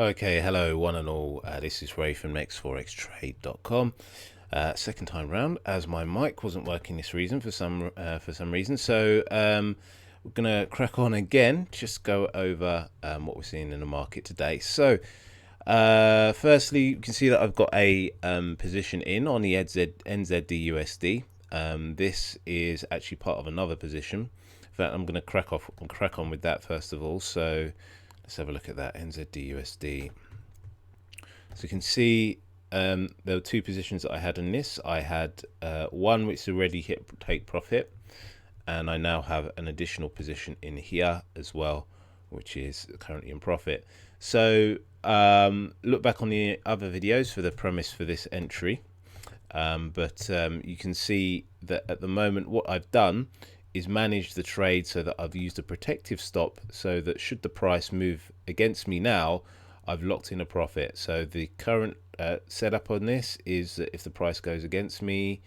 Okay, hello one and all. This is Ray from nextforextrade.com. Second time round, as my mic wasn't working this reason for some reason. So we're gonna crack on again. Just go over what we're seeing in the market today. So firstly, you can see that I've got a position in on the NZD/USD. This is actually part of another position. In fact, I'm going to crack on with that first of all. So let's have a look at that NZD/USD. So you can see there were two positions that I had in this. I had one which already hit take profit, and I now have an additional position in here as well, which is currently in profit. So look back on the other videos for the premise for this entry, but you can see that at the moment what I've done is manage the trade so that I've used a protective stop so that should the price move against me now, I've locked in a profit. So the current setup on this is that if the price goes against me,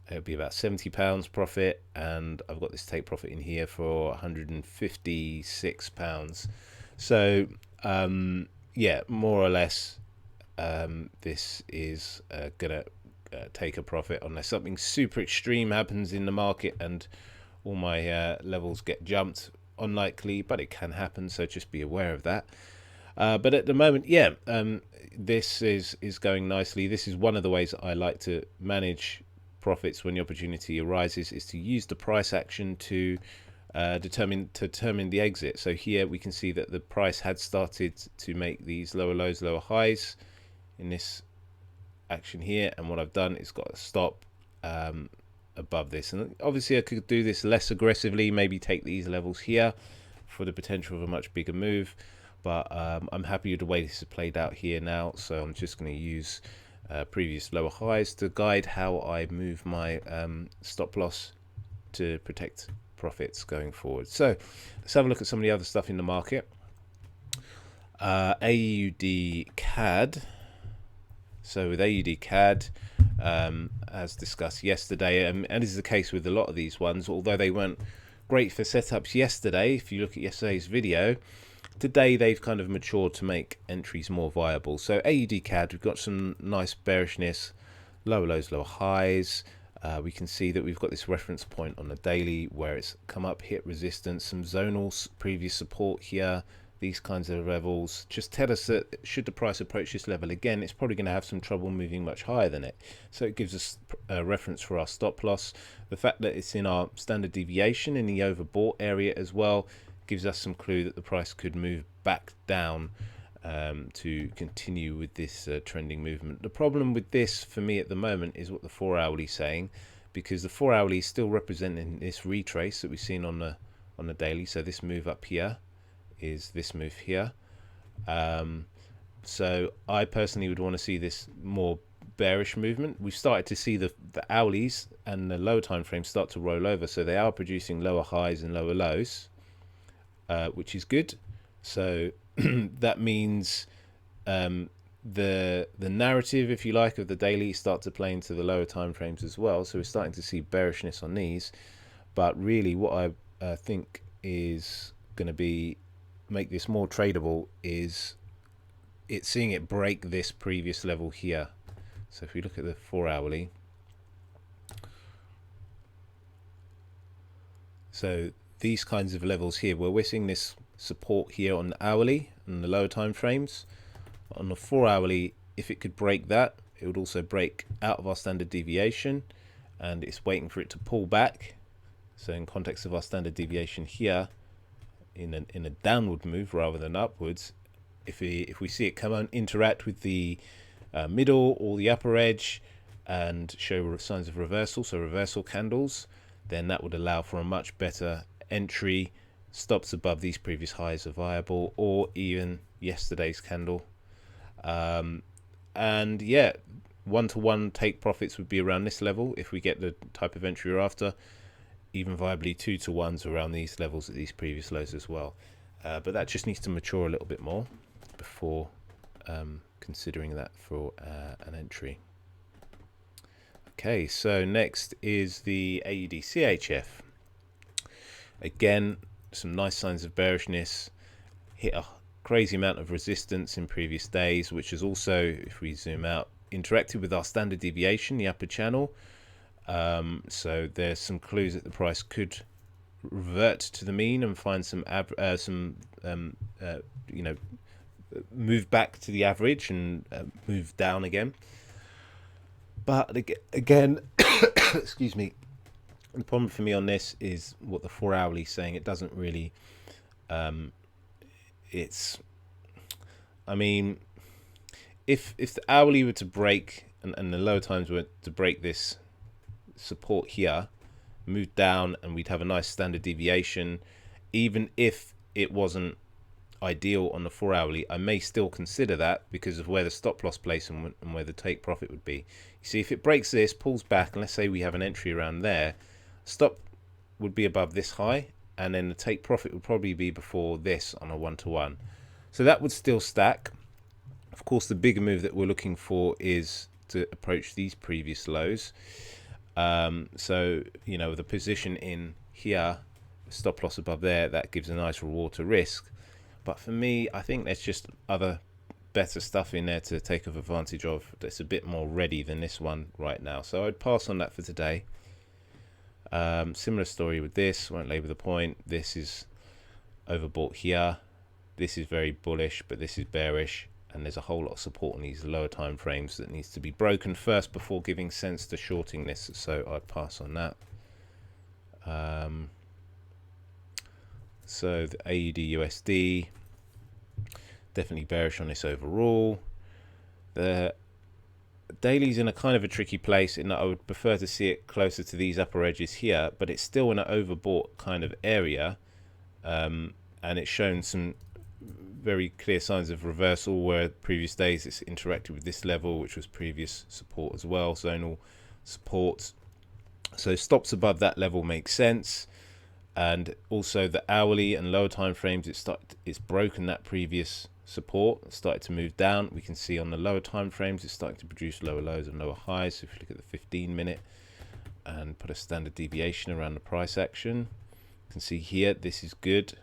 it'll be about £70 profit, and I've got this take profit in here for £156. So yeah, more or less this is gonna take a profit unless something super extreme happens in the market and all my levels get jumped. Unlikely, but it can happen, so just be aware of that. But at the moment, yeah, this is going nicely. This is one of the ways that I like to manage profits when the opportunity arises, is to use the price action to determine the exit. So here we can see that the price had started to make these lower lows, lower highs in this action here, and what I've done is got a stop above this. And obviously I could do this less aggressively, maybe take these levels here for the potential of a much bigger move, but I'm happy with the way this is played out here now. So I'm just going to use previous lower highs to guide how I move my stop loss to protect profits going forward. So let's have a look at some of the other stuff in the market. AUDCAD. So with AUDCAD, as discussed yesterday, and this is the case with a lot of these ones, although they weren't great for setups yesterday, if you look at yesterday's video, today they've kind of matured to make entries more viable. So AUDCAD, we've got some nice bearishness, lower lows, lower highs. We can see that we've got this reference point on the daily where it's come up, hit resistance, some zonal previous support here. These kinds of levels just tell us that should the price approach this level again, it's probably going to have some trouble moving much higher than it. So it gives us a reference for our stop loss. The fact that it's in our standard deviation in the overbought area as well gives us some clue that the price could move back down to continue with this trending movement. The problem with this for me at the moment is what the 4 hourly is saying, because the 4 hourly is still representing this retrace that we've seen on the daily. So this move up here is this move here. So I personally would want to see this more bearish movement. We've started to see the hourlies and the lower time frame start to roll over, so they are producing lower highs and lower lows, which is good. So that means the narrative, if you like, of the daily start to play into the lower time frames as well. So we're starting to see bearishness on these, but really what I think is going to be make this more tradable is it's seeing it break this previous level here. So if we look at the 4 hourly, so these kinds of levels here where we're seeing this support here on the hourly and the lower time frames, on the 4 hourly, if it could break that, it would also break out of our standard deviation, and it's waiting for it to pull back. So in context of our standard deviation here, in a downward move rather than upwards, if we see it come and interact with the middle or the upper edge and show signs of reversal, so reversal candles, then that would allow for a much better entry. Stops above these previous highs are viable, or even yesterday's candle. And yeah, 1-to-1 take profits would be around this level if we get the type of entry we're after. Even viably 2-to-1s around these levels at these previous lows as well. But that just needs to mature a little bit more before considering that for an entry. Okay, so next is the AUDCHF. Again, some nice signs of bearishness. Hit a crazy amount of resistance in previous days, which is also, if we zoom out, interacted with our standard deviation, the upper channel. So there's some clues that the price could revert to the mean and find some you know, move back to the average and move down again. But again, excuse me, the problem for me on this is what the 4 hourly is saying. It doesn't really I mean, if the hourly were to break and the lower times were to break this support here, move down, and we'd have a nice standard deviation, even if it wasn't ideal on the 4 hourly, I may still consider that because of where the stop loss place and where the take profit would be. You see, if it breaks this, pulls back, and let's say we have an entry around there, stop would be above this high, and then the take profit would probably be before this on a 1-to-1. So that would still stack. Of course, the bigger move that we're looking for is to approach these previous lows. So, you know, the position in here, stop loss above there, that gives a nice reward to risk. But for me, I think there's just other better stuff in there to take advantage of that's a bit more ready than this one right now. So I'd pass on that for today. Similar story with this, won't labour the point. This is overbought here. This is very bullish, but this is bearish. And there's a whole lot of support on these lower time frames that needs to be broken first before giving sense to shorting this. So I'd pass on that. So the AUDUSD, definitely bearish on this overall. The daily's in a kind of a tricky place in that I would prefer to see it closer to these upper edges here, but it's still in an overbought kind of area, and it's shown some very clear signs of reversal where previous days it's interacted with this level, which was previous support as well, zonal support. So stops above that level make sense. And also the hourly and lower time frames, it's broken that previous support, it started to move down. We can see on the lower time frames it's starting to produce lower lows and lower highs. So if you look at the 15-minute and put a standard deviation around the price action, you can see here this is good.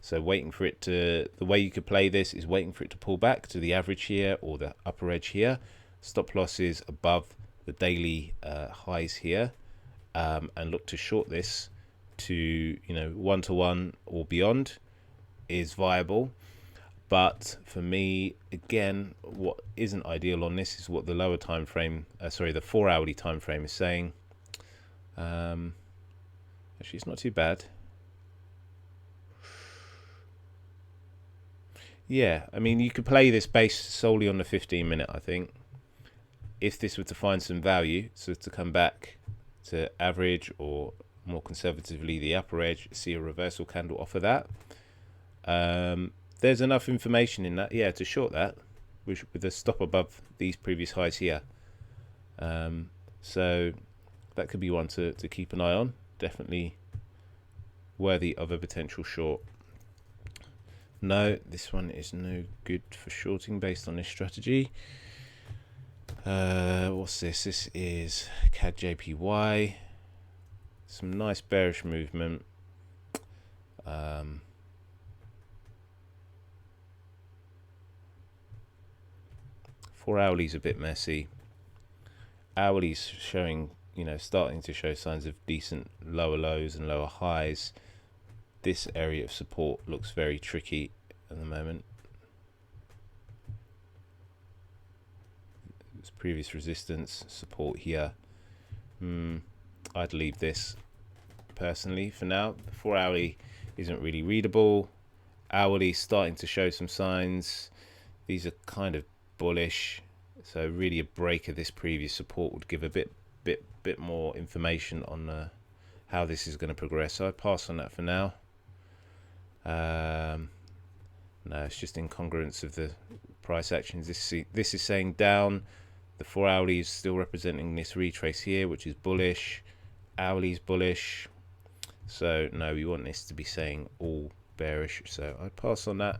So waiting for it to, the way you could play this is waiting for it to pull back to the average here or the upper edge here. Stop losses above the daily highs here, and look to short this to, you know, 1-to-1 or beyond is viable. But for me, again, what isn't ideal on this is what the lower time frame, the 4 hourly time frame is saying. Actually, it's not too bad. Yeah, I mean, you could play this based solely on the 15-minute, I think. If this were to find some value, so to come back to average or more conservatively the upper edge, see a reversal candle off of that. There's enough information in that, yeah, to short that with a stop above these previous highs here. So that could be one to keep an eye on. Definitely worthy of a potential short. No, this one is no good for shorting based on this strategy. What's this? This is CADJPY. Some nice bearish movement. 4 hourly's a bit messy. Hourly's showing, you know, starting to show signs of decent lower lows and lower highs. This area of support looks very tricky at the moment. There's previous resistance, support here. I'd leave this personally for now. The 4 hourly isn't really readable. Hourly starting to show some signs. These are kind of bullish, so really a break of this previous support would give a bit more information on how this is going to progress. So I'd pass on that for now. No, it's just incongruence of the price actions. This is saying down. The 4 hourly is still representing this retrace here, which is bullish. Hourly is bullish. So no, we want this to be saying all bearish. So I'd pass on that.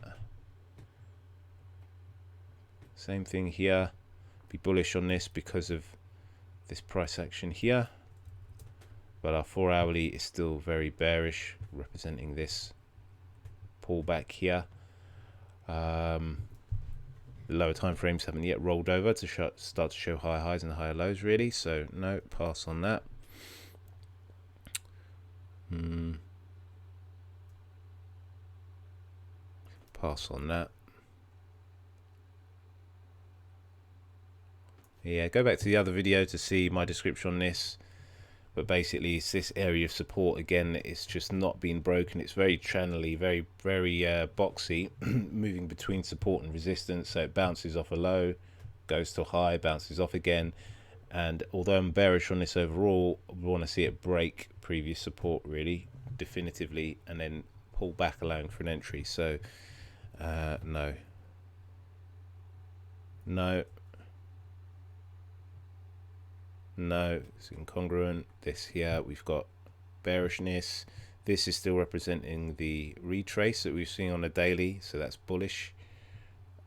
Same thing here. Be bullish on this because of this price action here. But our 4 hourly is still very bearish, representing this pullback here. The lower time frames haven't yet rolled over to start to show higher highs and higher lows, really. So no, pass on that. Pass on that. Yeah, go back to the other video to see my description on this. But basically, it's this area of support again. It's just not being broken. It's very channely, very boxy, moving between support and resistance. So it bounces off a low, goes to high, bounces off again. And although I'm bearish on this overall, we want to see it break previous support really definitively, and then pull back, allowing for an entry. So no. No, it's incongruent. This here, we've got bearishness. This is still representing the retrace that we've seen on a daily, so that's bullish,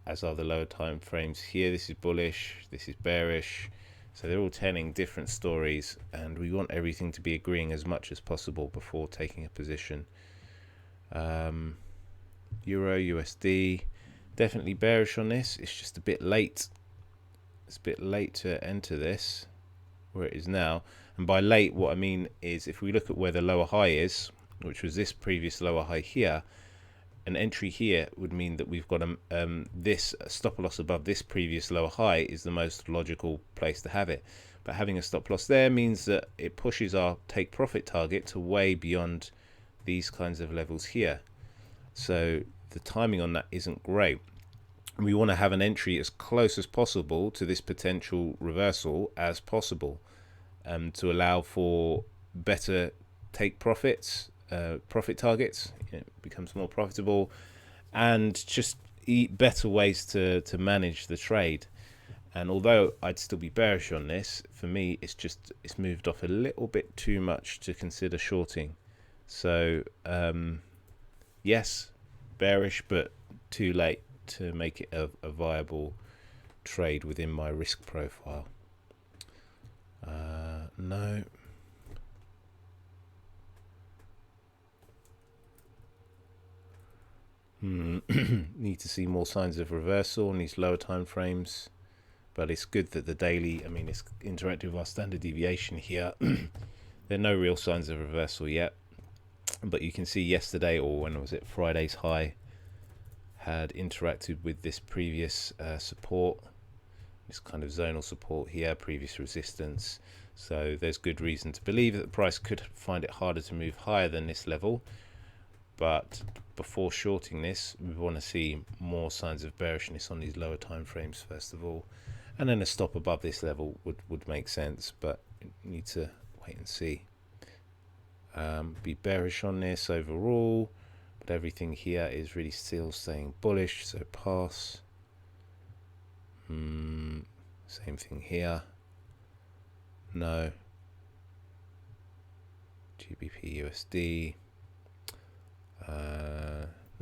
as are the lower time frames here. This is bullish, this is bearish. So they're all telling different stories, and we want everything to be agreeing as much as possible before taking a position. Euro, USD, definitely bearish on this. It's just a bit late. It's a bit late to enter this where it is now. And by late, what I mean is if we look at where the lower high is, which was this previous lower high here, an entry here would mean that we've got this stop loss above this previous lower high is the most logical place to have it. But having a stop loss there means that it pushes our take profit target to way beyond these kinds of levels here. So the timing on that isn't great. We want to have an entry as close as possible to this potential reversal as possible, to allow for better take profits, profit targets. It becomes more profitable, and just better ways to manage the trade. And although I'd still be bearish on this, for me it's moved off a little bit too much to consider shorting. So yes, bearish, but too late to make it a viable trade within my risk profile. No. Need to see more signs of reversal on these lower time frames, but it's good that the daily, I mean, it's interactive with our standard deviation here. There are no real signs of reversal yet, but you can see yesterday, or when was it, Friday's high had interacted with this previous support, this kind of zonal support here, previous resistance. So there's good reason to believe that the price could find it harder to move higher than this level. But before shorting this, we want to see more signs of bearishness on these lower time frames first of all, and then a stop above this level would make sense, but you need to wait and see. Be bearish on this overall, but everything here is really still staying bullish, so pass. Same thing here. No. GBPUSD.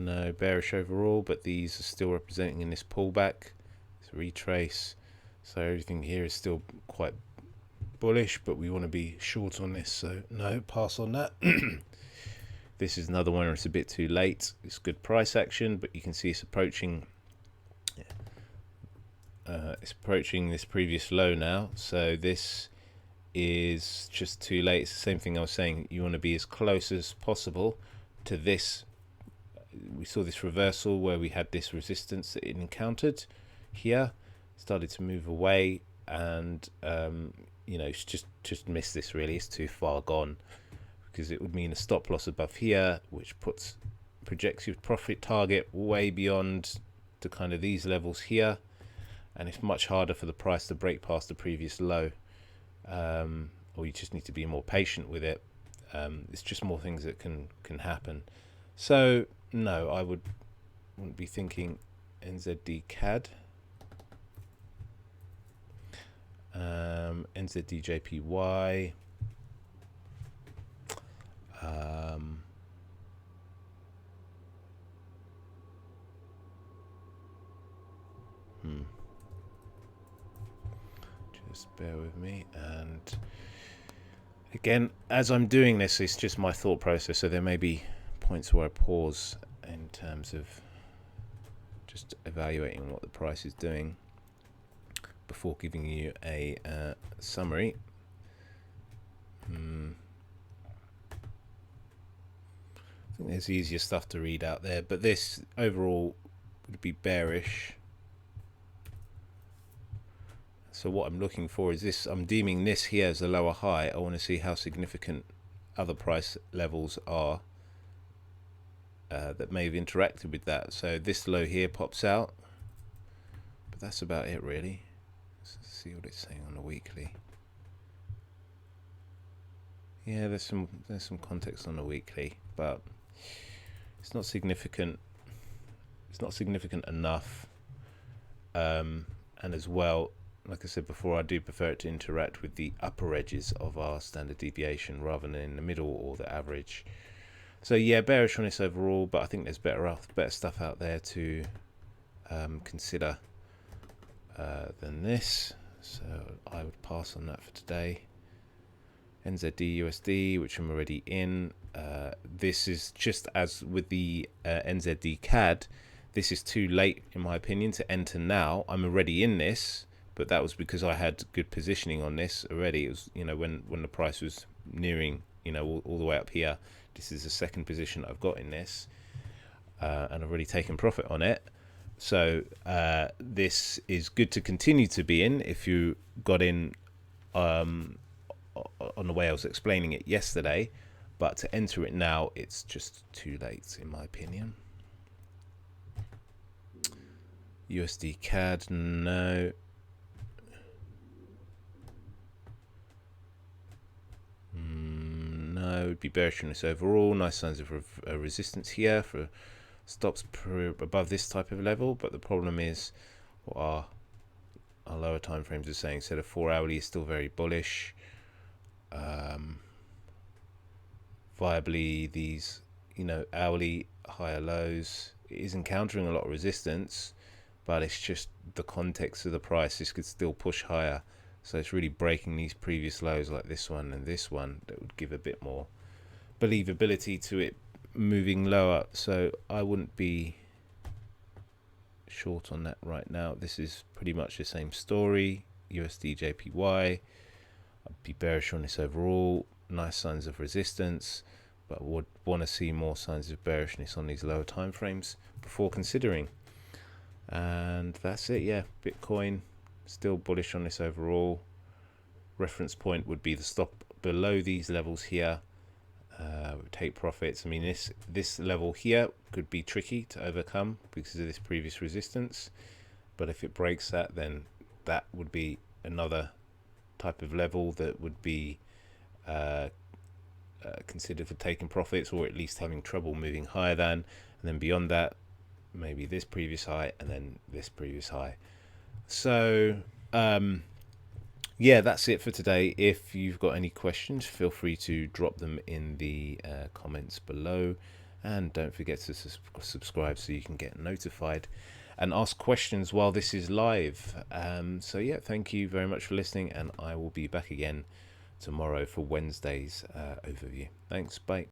No, bearish overall, but these are still representing in this pullback. It's a retrace, so everything here is still quite bullish, but we want to be short on this, so no, pass on that. This is another one where it's a bit too late. It's good price action, but you can see it's approaching this previous low now, so this is just too late. It's the same thing I was saying, you want to be as close as possible to this. We saw this reversal where we had this resistance that it encountered here, started to move away, and you know, it's just missed this really. It's too far gone, because it would mean a stop loss above here, which projects your profit target way beyond to kind of these levels here, and it's much harder for the price to break past the previous low, or you just need to be more patient with it. It's just more things that can happen. So no, I wouldn't be thinking NZD-CAD, NZD-JPY, just bear with me. And again, as I'm doing this, it's just my thought process, so there may be points where I pause in terms of just evaluating what the price is doing before giving you a summary. I think there's easier stuff to read out there, but this overall would be bearish. So what I'm looking for is this. I'm deeming this here as a lower high. I want to see how significant other price levels are that may have interacted with that. So this low here pops out, but that's about it really. Let's see what it's saying on the weekly. Yeah, there's some context on the weekly, but it's not significant. It's not significant enough. And as well, like I said before, I do prefer it to interact with the upper edges of our standard deviation rather than in the middle or the average. So yeah, bearish on this overall, but I think there's better stuff out there to consider than this. So I would pass on that for today. NZD/USD, which I'm already in. This is just as with the NZD/CAD. This is too late, in my opinion, to enter now. I'm already in this, but that was because I had good positioning on this already. It was, you know, when the price was nearing, you know, all the way up here. This is the second position I've got in this, and I've already taken profit on it. So this is good to continue to be in if you got in on the way I was explaining it yesterday, but to enter it now, it's just too late, in my opinion. USD/CAD, no. No, it would be bearish on this overall. Nice signs of resistance here for stops above this type of level, but the problem is what our lower time frames are saying. So the 4 hourly is still very bullish. Viably, these, you know, hourly higher lows, it is encountering a lot of resistance, but it's just the context of the price. This could still push higher, so it's really breaking these previous lows like this one and this one that would give a bit more believability to it moving lower. So I wouldn't be short on that right now. This is pretty much the same story. USDJPY, I'd be bearish on this overall. Nice signs of resistance, but would want to see more signs of bearishness on these lower time frames before considering. And that's it. Yeah, Bitcoin still bullish on this overall. Reference point would be the stop below these levels here. Take profits. I mean, this level here could be tricky to overcome because of this previous resistance, but if it breaks that, then that would be another type of level that would be considered for taking profits, or at least having trouble moving higher than. And then beyond that, maybe this previous high and then this previous high. So yeah, that's it for today. If you've got any questions, feel free to drop them in the comments below, and don't forget to subscribe so you can get notified and ask questions while this is live. So yeah, thank you very much for listening, and I will be back again tomorrow for Wednesday's overview. Thanks, bye.